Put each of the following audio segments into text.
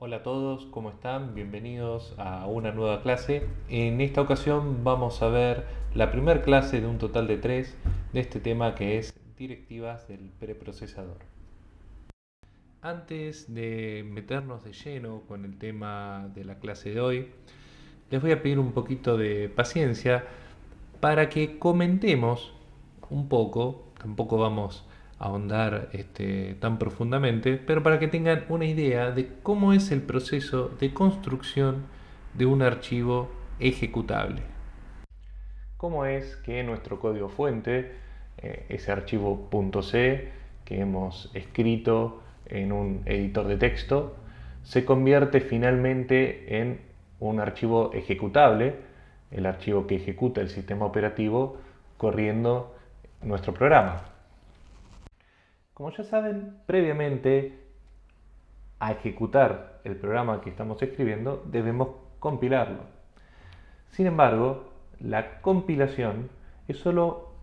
Hola a todos, ¿cómo están? Bienvenidos a una nueva clase. En esta ocasión vamos a ver la primera clase de un total de tres de este tema que es directivas del preprocesador. Antes de meternos de lleno con el tema de la clase de hoy, les voy a pedir un poquito de paciencia para que comentemos un poco, tampoco vamos a ahondar tan profundamente, pero para que tengan una idea de cómo es el proceso de construcción de un archivo ejecutable. Cómo es que nuestro código fuente, ese archivo .c que hemos escrito en un editor de texto, se convierte finalmente en un archivo ejecutable, el archivo que ejecuta el sistema operativo corriendo nuestro programa. Como ya saben, previamente a ejecutar el programa que estamos escribiendo debemos compilarlo. Sin embargo, la compilación es solo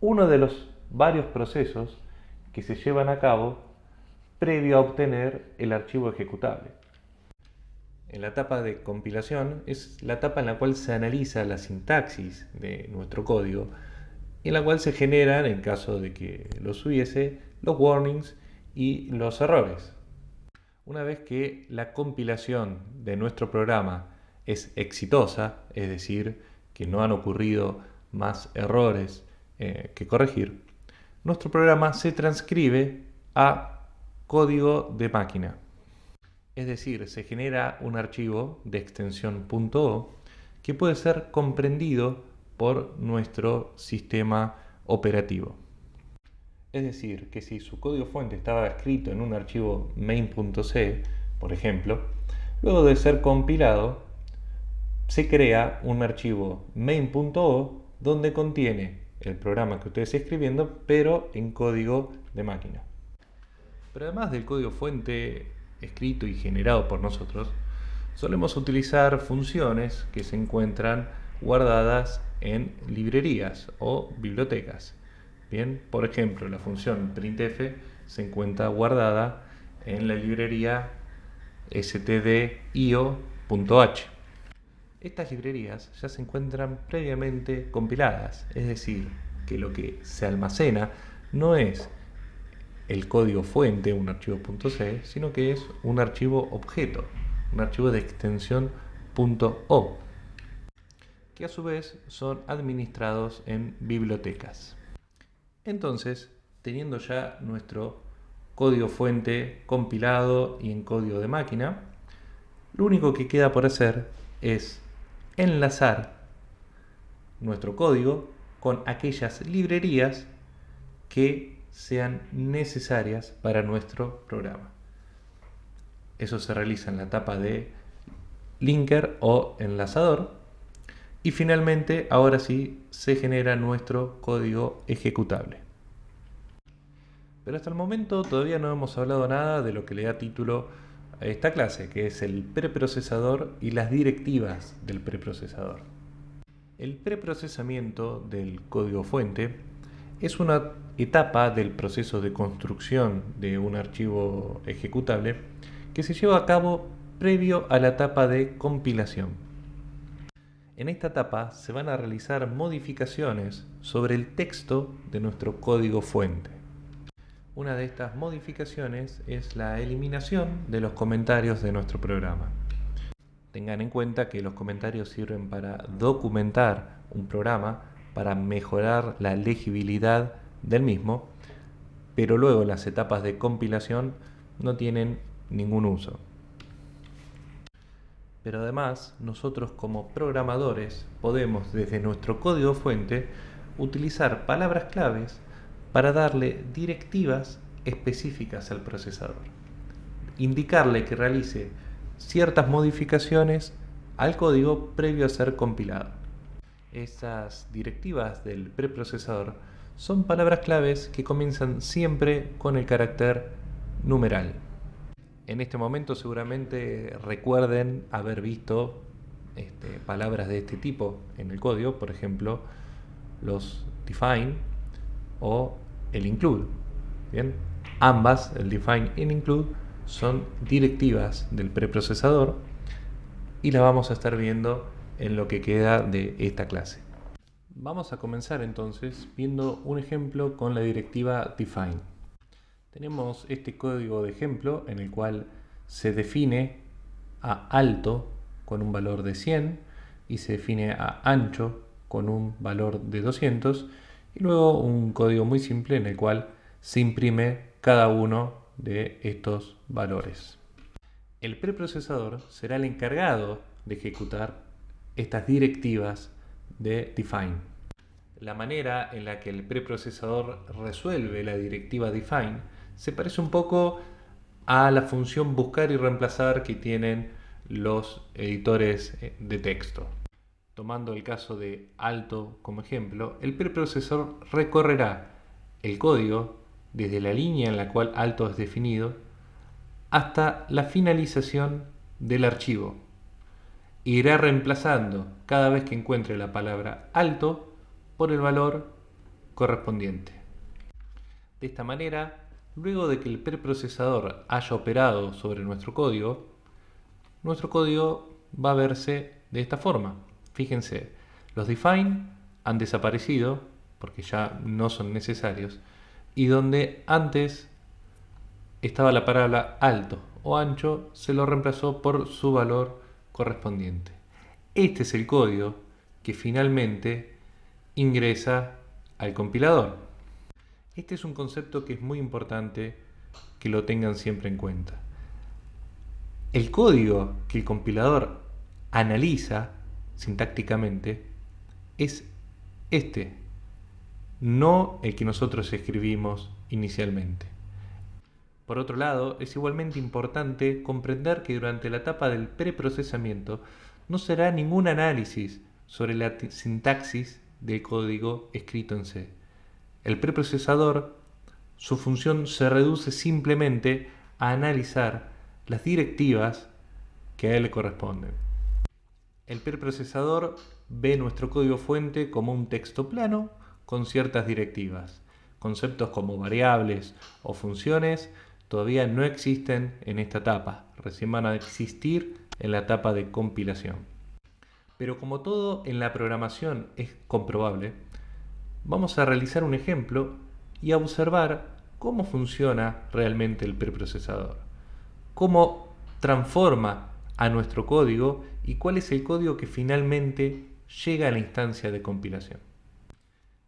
uno de los varios procesos que se llevan a cabo previo a obtener el archivo ejecutable. En la etapa de compilación es la etapa en la cual se analiza la sintaxis de nuestro código y en la cual se generan, en caso de que los hubiese, los warnings y los errores. Una vez que la compilación de nuestro programa es exitosa, es decir, que no han ocurrido más errores que corregir, nuestro programa se transcribe a código de máquina. Es decir, se genera un archivo de extensión .o que puede ser comprendido por nuestro sistema operativo. Es decir, que si su código fuente estaba escrito en un archivo main.c, por ejemplo, luego de ser compilado, se crea un archivo main.o donde contiene el programa que ustedes están escribiendo, pero en código de máquina. Pero además del código fuente escrito y generado por nosotros, solemos utilizar funciones que se encuentran guardadas en librerías o bibliotecas. Bien, por ejemplo, la función printf se encuentra guardada en la librería stdio.h. Estas librerías ya se encuentran previamente compiladas, es decir, que lo que se almacena no es el código fuente, un archivo .c, sino que es un archivo objeto, un archivo de extensión .o, que a su vez son administrados en bibliotecas. Entonces, teniendo ya nuestro código fuente compilado y en código de máquina, lo único que queda por hacer es enlazar nuestro código con aquellas librerías que sean necesarias para nuestro programa. Eso se realiza en la etapa de linker o enlazador y finalmente ahora sí se genera nuestro código ejecutable. Pero hasta el momento todavía no hemos hablado nada de lo que le da título a esta clase, que es el preprocesador y las directivas del preprocesador. El preprocesamiento del código fuente es una etapa del proceso de construcción de un archivo ejecutable que se lleva a cabo previo a la etapa de compilación. En esta etapa se van a realizar modificaciones sobre el texto de nuestro código fuente. Una de estas modificaciones es la eliminación de los comentarios de nuestro programa. Tengan en cuenta que los comentarios sirven para documentar un programa, para mejorar la legibilidad del mismo, pero luego las etapas de compilación no tienen ningún uso. Pero además, nosotros como programadores podemos desde nuestro código fuente utilizar palabras claves para darle directivas específicas al procesador. Indicarle que realice ciertas modificaciones al código previo a ser compilado. Esas directivas del preprocesador son palabras claves que comienzan siempre con el carácter numeral. En este momento seguramente recuerden haber visto palabras de este tipo en el código, por ejemplo, los define o el include. Bien, ambas, el define y el include, son directivas del preprocesador y las vamos a estar viendo en lo que queda de esta clase. Vamos a comenzar entonces viendo un ejemplo con la directiva define. Tenemos este código de ejemplo en el cual se define a alto con un valor de 100 y se define a ancho con un valor de 200 y luego un código muy simple en el cual se imprime cada uno de estos valores. El preprocesador será el encargado de ejecutar estas directivas de define. La manera en la que el preprocesador resuelve la directiva define se parece un poco a la función buscar y reemplazar que tienen los editores de texto. Tomando el caso de alto como ejemplo, el preprocesador recorrerá el código desde la línea en la cual alto es definido hasta la finalización del archivo. Irá reemplazando cada vez que encuentre la palabra alto por el valor correspondiente. De esta manera, luego de que el preprocesador haya operado sobre nuestro código va a verse de esta forma. Fíjense, los define han desaparecido porque ya no son necesarios y donde antes estaba la palabra alto o ancho se lo reemplazó por su valor correspondiente. Este es el código que finalmente ingresa al compilador. Este es un concepto que es muy importante que lo tengan siempre en cuenta. El código que el compilador analiza sintácticamente es este, no el que nosotros escribimos inicialmente. Por otro lado, es igualmente importante comprender que durante la etapa del preprocesamiento no será ningún análisis sobre la sintaxis del código escrito en C. El preprocesador, su función se reduce simplemente a analizar las directivas que a él le corresponden. El preprocesador ve nuestro código fuente como un texto plano con ciertas directivas. Conceptos como variables o funciones todavía no existen en esta etapa, recién van a existir en la etapa de compilación. Pero como todo en la programación es comprobable, vamos a realizar un ejemplo y a observar cómo funciona realmente el preprocesador, cómo transforma a nuestro código y cuál es el código que finalmente llega a la instancia de compilación.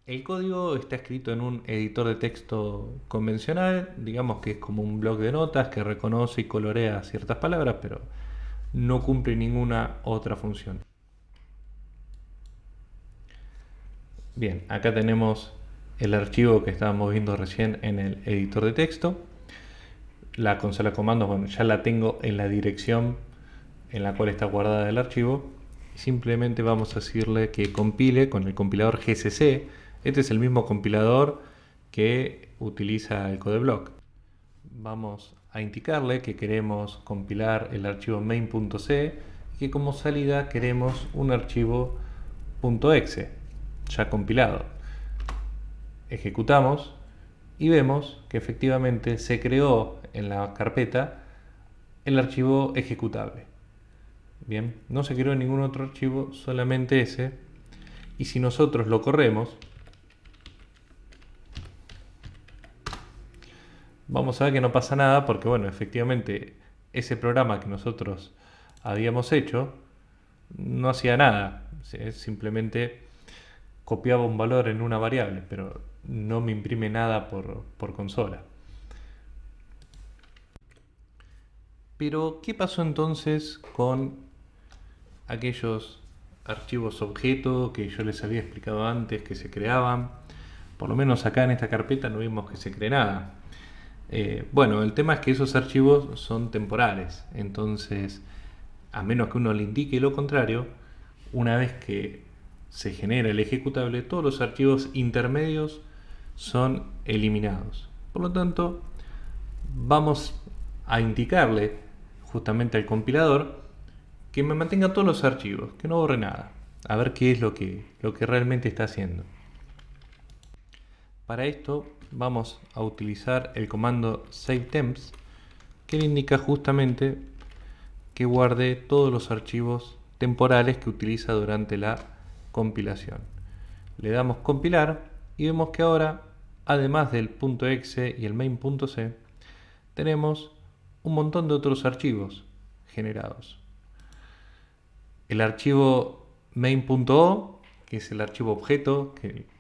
El código está escrito en un editor de texto convencional, digamos que es como un bloc de notas que reconoce y colorea ciertas palabras, pero no cumple ninguna otra función. Bien, acá tenemos el archivo que estábamos viendo recién en el editor de texto. La consola de comandos, bueno, ya la tengo en la dirección en la cual está guardada el archivo. Simplemente vamos a decirle que compile con el compilador GCC. Este es el mismo compilador que utiliza el codeblock. Vamos a indicarle que queremos compilar el archivo main.c y que como salida queremos un archivo .exe ya compilado. Ejecutamos y vemos que efectivamente se creó en la carpeta el archivo ejecutable. Bien, no se creó ningún otro archivo, solamente ese. Y si nosotros lo corremos, vamos a ver que no pasa nada porque, bueno, efectivamente ese programa que nosotros habíamos hecho no hacía nada. Simplemente copiaba un valor en una variable, pero no me imprime nada por consola. Pero, ¿qué pasó entonces con aquellos archivos objeto que yo les había explicado antes que se creaban? Por lo menos acá en esta carpeta no vimos que se cree nada. Bueno, el tema es que esos archivos son temporales, entonces, a menos que uno le indique lo contrario, una vez que se genera el ejecutable, todos los archivos intermedios son eliminados. Por lo tanto, vamos a indicarle justamente al compilador que me mantenga todos los archivos, que no borre nada, a ver qué es lo que realmente está haciendo. Para esto vamos a utilizar el comando savetemps que le indica justamente que guarde todos los archivos temporales que utiliza durante la compilación. Le damos compilar y vemos que ahora, además del .exe y el main.c, tenemos un montón de otros archivos generados. El archivo main.o, que es el archivo objeto,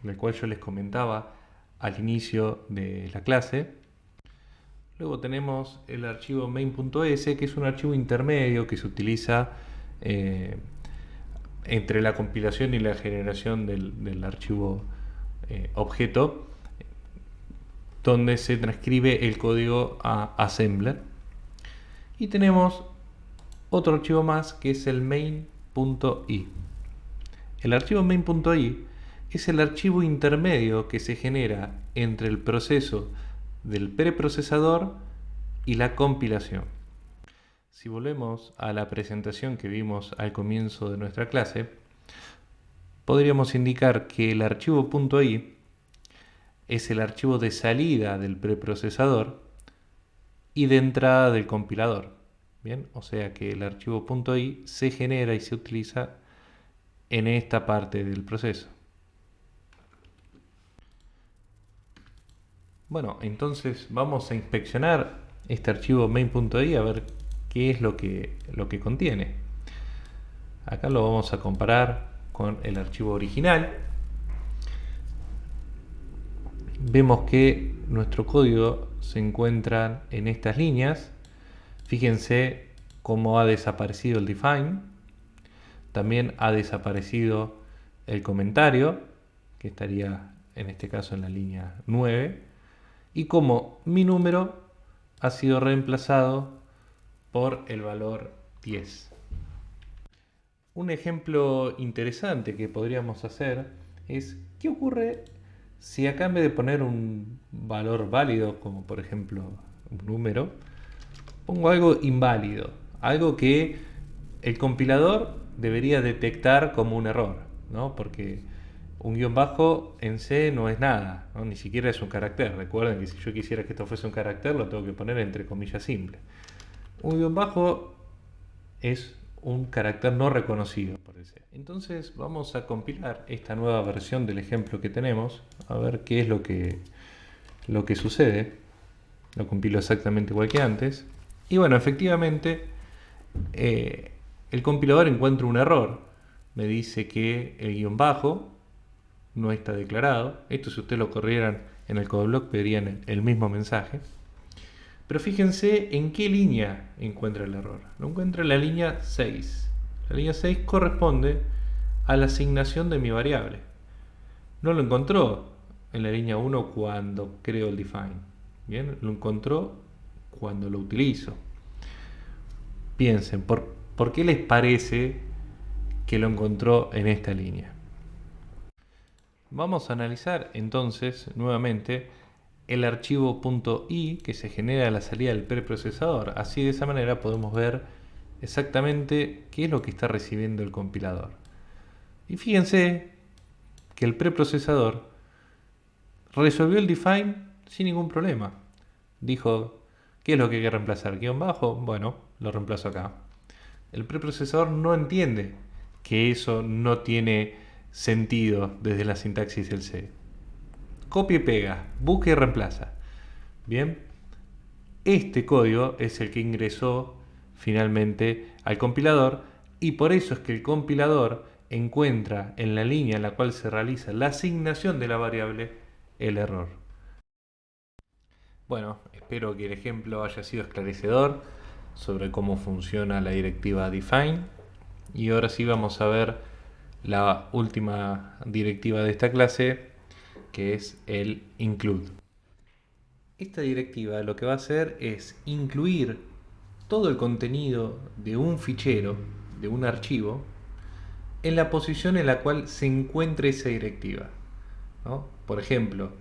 del cual yo les comentaba al inicio de la clase. Luego tenemos el archivo main.s, que es un archivo intermedio que se utiliza entre la compilación y la generación del archivo objeto, donde se transcribe el código a assembler. Y tenemos otro archivo más que es el main.i. El archivo main.i es el archivo intermedio que se genera entre el proceso del preprocesador y la compilación. Si volvemos a la presentación que vimos al comienzo de nuestra clase, podríamos indicar que el archivo .i es el archivo de salida del preprocesador y de entrada del compilador. Bien, o sea que el archivo .i se genera y se utiliza en esta parte del proceso. Bueno, entonces vamos a inspeccionar este archivo main.i a ver qué es lo que contiene. Acá lo vamos a comparar con el archivo original. Vemos que nuestro código se encuentra en estas líneas. Fíjense cómo ha desaparecido el define. También ha desaparecido el comentario, que estaría en este caso en la línea 9. Y como mi número ha sido reemplazado por el valor 10. Un ejemplo interesante que podríamos hacer es ¿qué ocurre si acá en vez de poner un valor válido, como por ejemplo un número, pongo algo inválido, algo que el compilador debería detectar como un error, ¿no? Porque un guión bajo en C no es nada, ¿no? Ni siquiera es un carácter. Recuerden que si yo quisiera que esto fuese un carácter, lo tengo que poner entre comillas simple. Un guión bajo es un carácter no reconocido por el C. Entonces vamos a compilar esta nueva versión del ejemplo que tenemos, a ver qué es lo que sucede. Lo compilo exactamente igual que antes. Y bueno, efectivamente, el compilador encuentra un error. Me dice que el guión bajo no está declarado. Esto, si ustedes lo corrieran en el codeblock, verían el mismo mensaje. Pero fíjense en qué línea encuentra el error. Lo encuentra en la línea 6. La línea 6 corresponde a la asignación de mi variable. No lo encontró en la línea 1 cuando creo el define. Bien, lo encontró cuando lo utilizo. Piensen, ¿por qué les parece que lo encontró en esta línea? Vamos a analizar entonces nuevamente el archivo .i que se genera a la salida del preprocesador. Así, de esa manera podemos ver exactamente qué es lo que está recibiendo el compilador. Y fíjense que el preprocesador resolvió el define sin ningún problema. Dijo, ¿qué es lo que hay que reemplazar? ¿Guión bajo? Bueno, lo reemplazo acá. El preprocesador no entiende que eso no tiene sentido desde la sintaxis del C. Copia y pega, busca y reemplaza. Bien, este código es el que ingresó finalmente al compilador y por eso es que el compilador encuentra en la línea en la cual se realiza la asignación de la variable el error. Bueno, espero que el ejemplo haya sido esclarecedor sobre cómo funciona la directiva define. Y ahora sí vamos a ver la última directiva de esta clase, que es el include. Esta directiva lo que va a hacer es incluir todo el contenido de un fichero, de un archivo, en la posición en la cual se encuentre esa directiva, ¿no? Por ejemplo,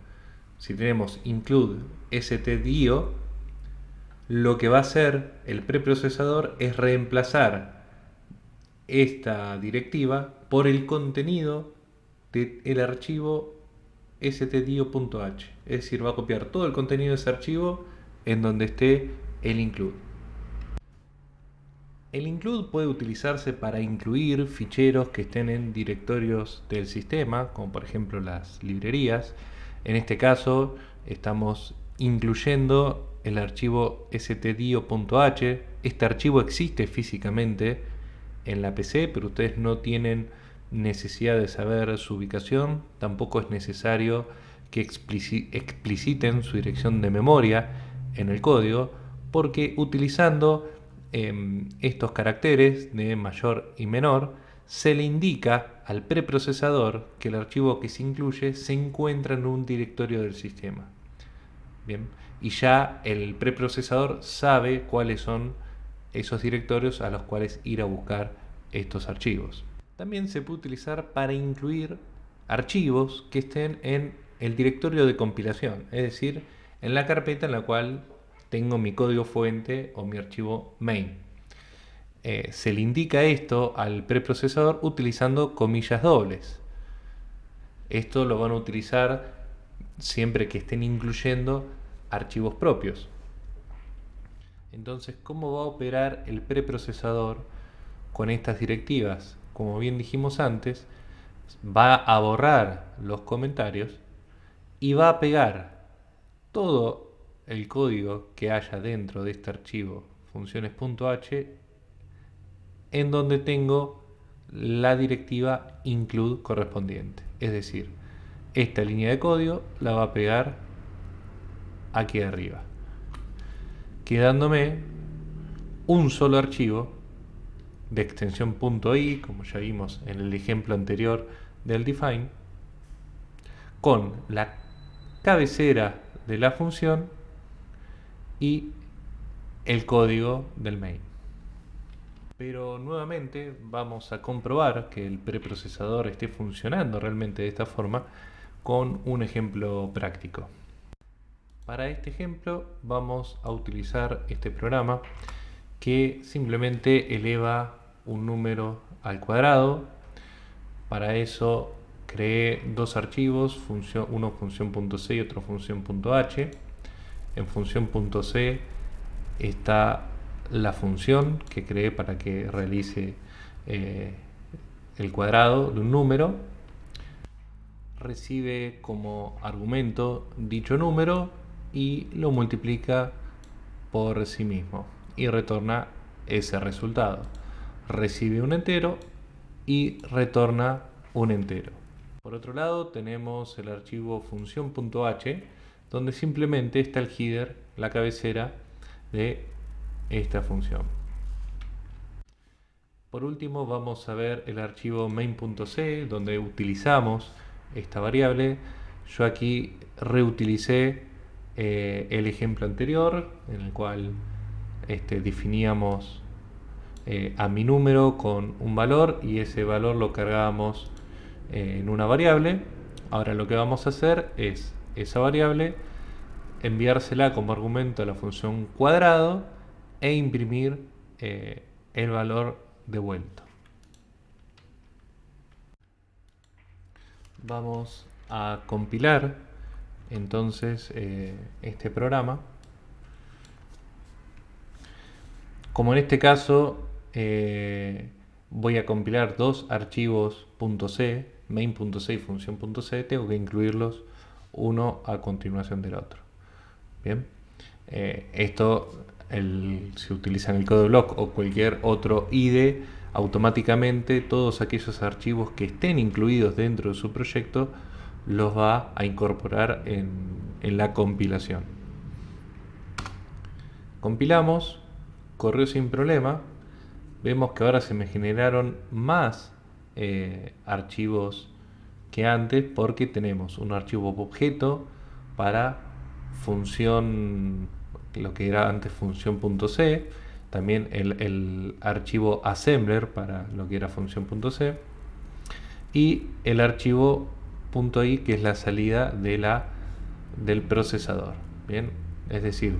si tenemos include stdio, lo que va a hacer el preprocesador es reemplazar esta directiva por el contenido del archivo stdio.h. Es decir, va a copiar todo el contenido de ese archivo en donde esté el include. El include puede utilizarse para incluir ficheros que estén en directorios del sistema, como por ejemplo las librerías. En este caso estamos incluyendo el archivo stdio.h. Este archivo existe físicamente en la PC, pero ustedes no tienen necesidad de saber su ubicación. Tampoco es necesario que expliciten su dirección de memoria en el código, porque utilizando estos caracteres de mayor y menor, se le indica al preprocesador que el archivo que se incluye se encuentra en un directorio del sistema. Bien, y ya el preprocesador sabe cuáles son esos directorios a los cuales ir a buscar estos archivos. También se puede utilizar para incluir archivos que estén en el directorio de compilación, es decir, en la carpeta en la cual tengo mi código fuente o mi archivo main. Se le indica esto al preprocesador utilizando comillas dobles. Esto lo van a utilizar siempre que estén incluyendo archivos propios. Entonces, ¿cómo va a operar el preprocesador con estas directivas? Como bien dijimos antes, va a borrar los comentarios y va a pegar todo el código que haya dentro de este archivo funciones.h en donde tengo la directiva include correspondiente. Es decir, esta línea de código la va a pegar aquí arriba, quedándome un solo archivo de extensión .i, como ya vimos en el ejemplo anterior del define, con la cabecera de la función y el código del main. Pero nuevamente vamos a comprobar que el preprocesador esté funcionando realmente de esta forma con un ejemplo práctico. Para este ejemplo vamos a utilizar este programa que simplemente eleva un número al cuadrado. Para eso creé dos archivos, uno función.c y otro función.h. En función.c está la función que creé para que realice el cuadrado de un número. Recibe como argumento dicho número y lo multiplica por sí mismo y retorna ese resultado. Recibe un entero y retorna un entero. Por otro lado tenemos el archivo función.h, donde simplemente está el header, la cabecera de esta función. Por último vamos a ver el archivo main.c, donde utilizamos esta variable. Yo aquí reutilicé el ejemplo anterior, en el cual definíamos a mi número con un valor y ese valor lo cargábamos en una variable. Ahora lo que vamos a hacer es esa variable enviársela como argumento a la función cuadrado e imprimir el valor devuelto. Vamos a compilar entonces este programa. Como en este caso voy a compilar dos archivos .c, main.c y función.c, tengo que incluirlos uno a continuación del otro. Bien, esto se utiliza en el code block o cualquier otro IDE, automáticamente todos aquellos archivos que estén incluidos dentro de su proyecto los va a incorporar en la compilación. Compilamos, corrió sin problema. Vemos que ahora se me generaron más archivos que antes, porque tenemos un archivo objeto para función, lo que era antes función.c, también el archivo assembler para lo que era función.c y el archivo .i, que es la salida del procesador. Bien, es decir,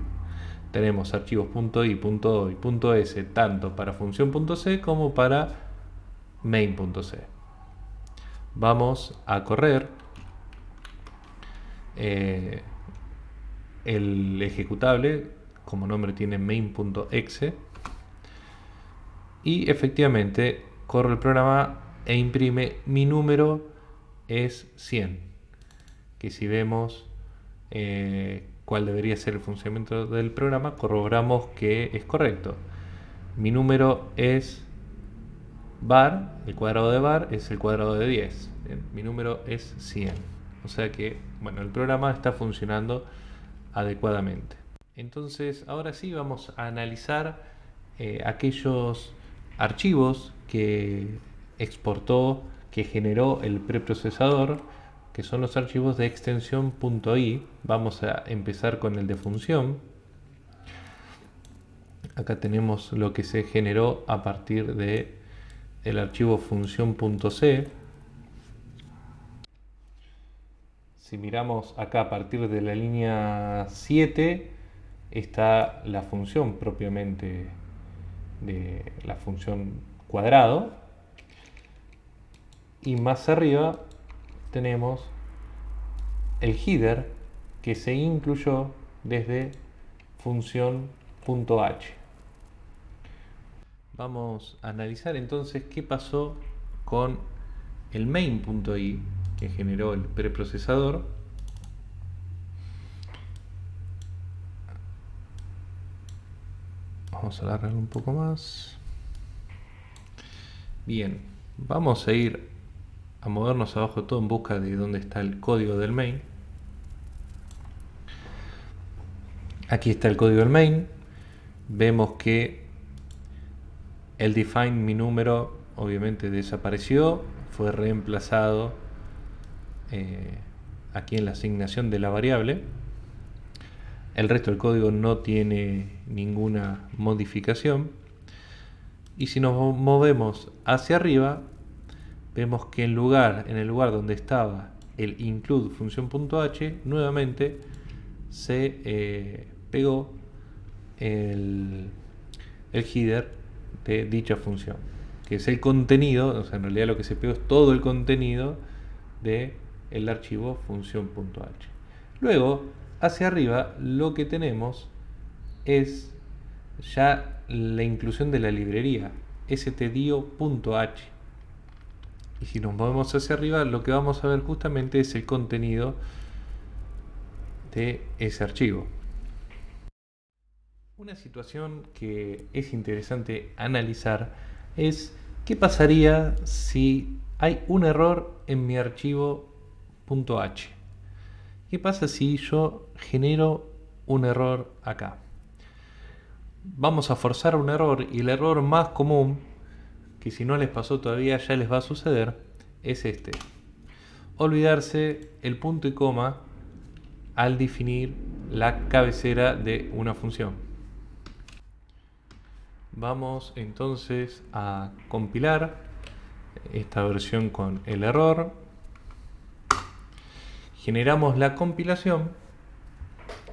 tenemos archivos .i, .o y .s tanto para función.c como para main.c. Vamos a correr el ejecutable como nombre tiene main.exe, y efectivamente corro el programa e imprime mi número es 100, que si vemos cuál debería ser el funcionamiento del programa, corroboramos que es correcto. Mi número es bar, el cuadrado de bar es el cuadrado de 10. Bien, mi número es 100. O sea que, bueno, el programa está funcionando adecuadamente. Entonces, ahora sí vamos a analizar aquellos archivos que exportó, que generó el preprocesador, que son los archivos de extensión .i. Vamos a empezar con el de función. Acá tenemos lo que se generó a partir de el archivo función.c. Si miramos acá a partir de la línea 7 está la función propiamente de la función cuadrado, y más arriba tenemos el header que se incluyó desde función.h. Vamos a analizar entonces qué pasó con el main.i que generó el preprocesador. Vamos a alargar un poco más. Bien, vamos a ir a movernos abajo todo en busca de dónde está el código del main. Aquí está el código del main. Vemos que el define mi número obviamente desapareció, fue reemplazado aquí en la asignación de la variable. El resto del código no tiene ninguna modificación. Y si nos movemos hacia arriba, vemos que en el lugar donde estaba el include función.h, nuevamente se pegó el header de dicha función, que es el contenido, o sea, en realidad lo que se pegó es todo el contenido del archivo función.h. Luego, hacia arriba, lo que tenemos es ya la inclusión de la librería stdio.h. Y si nos movemos hacia arriba, lo que vamos a ver justamente es el contenido de ese archivo. Una situación que es interesante analizar es qué pasaría si hay un error en mi archivo .h. ¿Qué pasa si yo genero un error acá? Vamos a forzar un error, y el error más común, que si no les pasó todavía ya les va a suceder, es este: olvidarse el punto y coma al definir la cabecera de una función. Vamos entonces a compilar esta versión con el error. Generamos la compilación.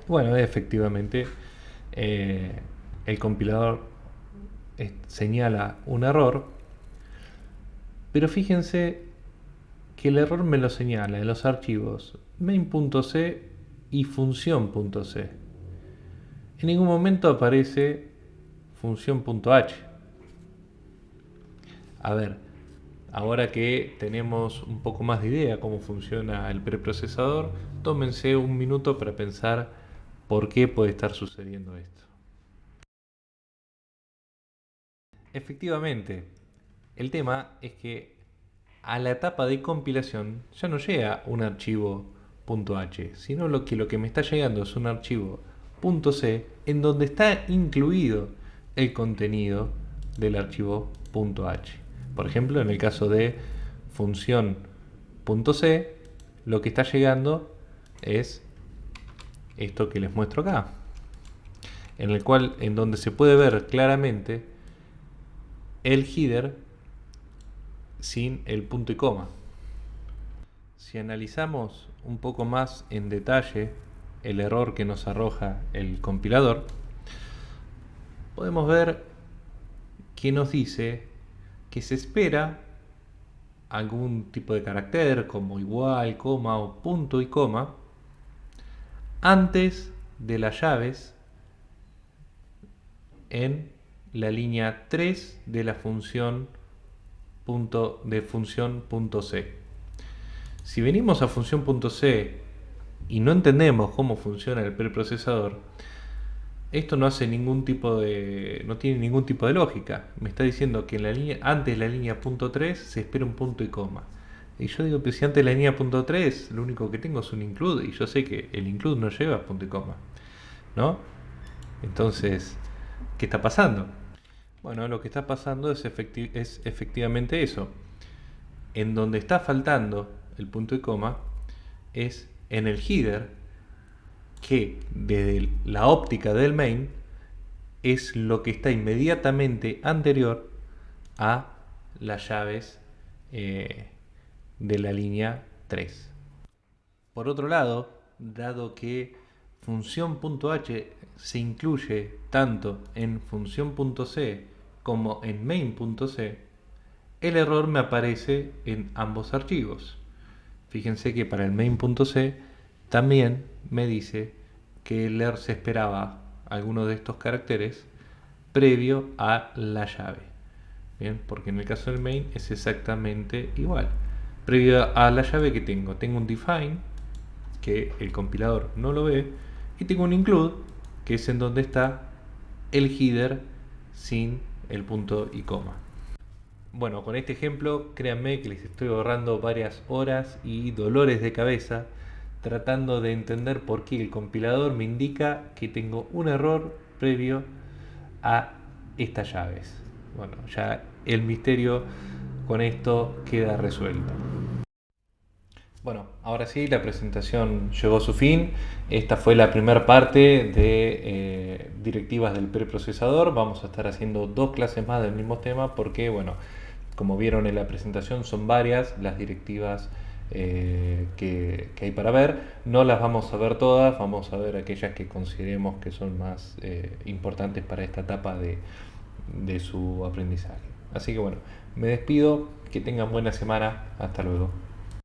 Bueno, efectivamente el compilador señala un error, pero fíjense que el error me lo señala en los archivos main.c y función.c. En ningún momento aparece función.h. A ver, ahora que tenemos un poco más de idea cómo funciona el preprocesador, tómense un minuto para pensar por qué puede estar sucediendo esto. Efectivamente, el tema es que a la etapa de compilación ya no llega un archivo .h, sino lo que me está llegando es un archivo .c en donde está incluido el contenido del archivo .h. Por ejemplo, en el caso de función.c, lo que está llegando es esto que les muestro acá, en donde se puede ver claramente el header sin el punto y coma. Si analizamos un poco más en detalle el error que nos arroja el compilador, podemos ver que nos dice que se espera algún tipo de carácter como igual, coma o punto y coma antes de las llaves en la línea 3 de la función función.c. Si venimos a función.c y no entendemos cómo funciona el preprocesador, esto no hace ningún tipo de, no tiene ningún tipo de lógica. Me está diciendo que en la línea, antes de la línea punto 3 se espera un punto y coma. Y yo digo, que si antes de la línea punto 3 lo único que tengo es un include, y yo sé que el include no lleva punto y coma, ¿no? Entonces, ¿qué está pasando? Bueno, lo que está pasando es efectivamente eso. En donde está faltando el punto y coma es en el header, que desde la óptica del main es lo que está inmediatamente anterior a las llaves de la línea 3. Por otro lado, dado que función.h se incluye tanto en función.c como en main.c, el error me aparece en ambos archivos. Fíjense que para el main.c también me dice que el leer se esperaba alguno de estos caracteres previo a la llave. Bien, porque en el caso del main es exactamente igual. Previo a la llave que tengo un define, que el compilador no lo ve, y tengo un include, que es en donde está el header sin el punto y coma. Bueno, con este ejemplo, créanme que les estoy ahorrando varias horas y dolores de cabeza tratando de entender por qué el compilador me indica que tengo un error previo a estas llaves. Bueno, ya el misterio con esto queda resuelto. Bueno, ahora sí, la presentación llegó a su fin. Esta fue la primera parte de directivas del preprocesador. Vamos a estar haciendo 2 clases más del mismo tema porque, bueno, como vieron en la presentación, son varias las directivas que hay para ver. No las vamos a ver todas, vamos a ver aquellas que consideremos que son más importantes para esta etapa de su aprendizaje. Así que bueno, me despido, que tengan buena semana, hasta luego.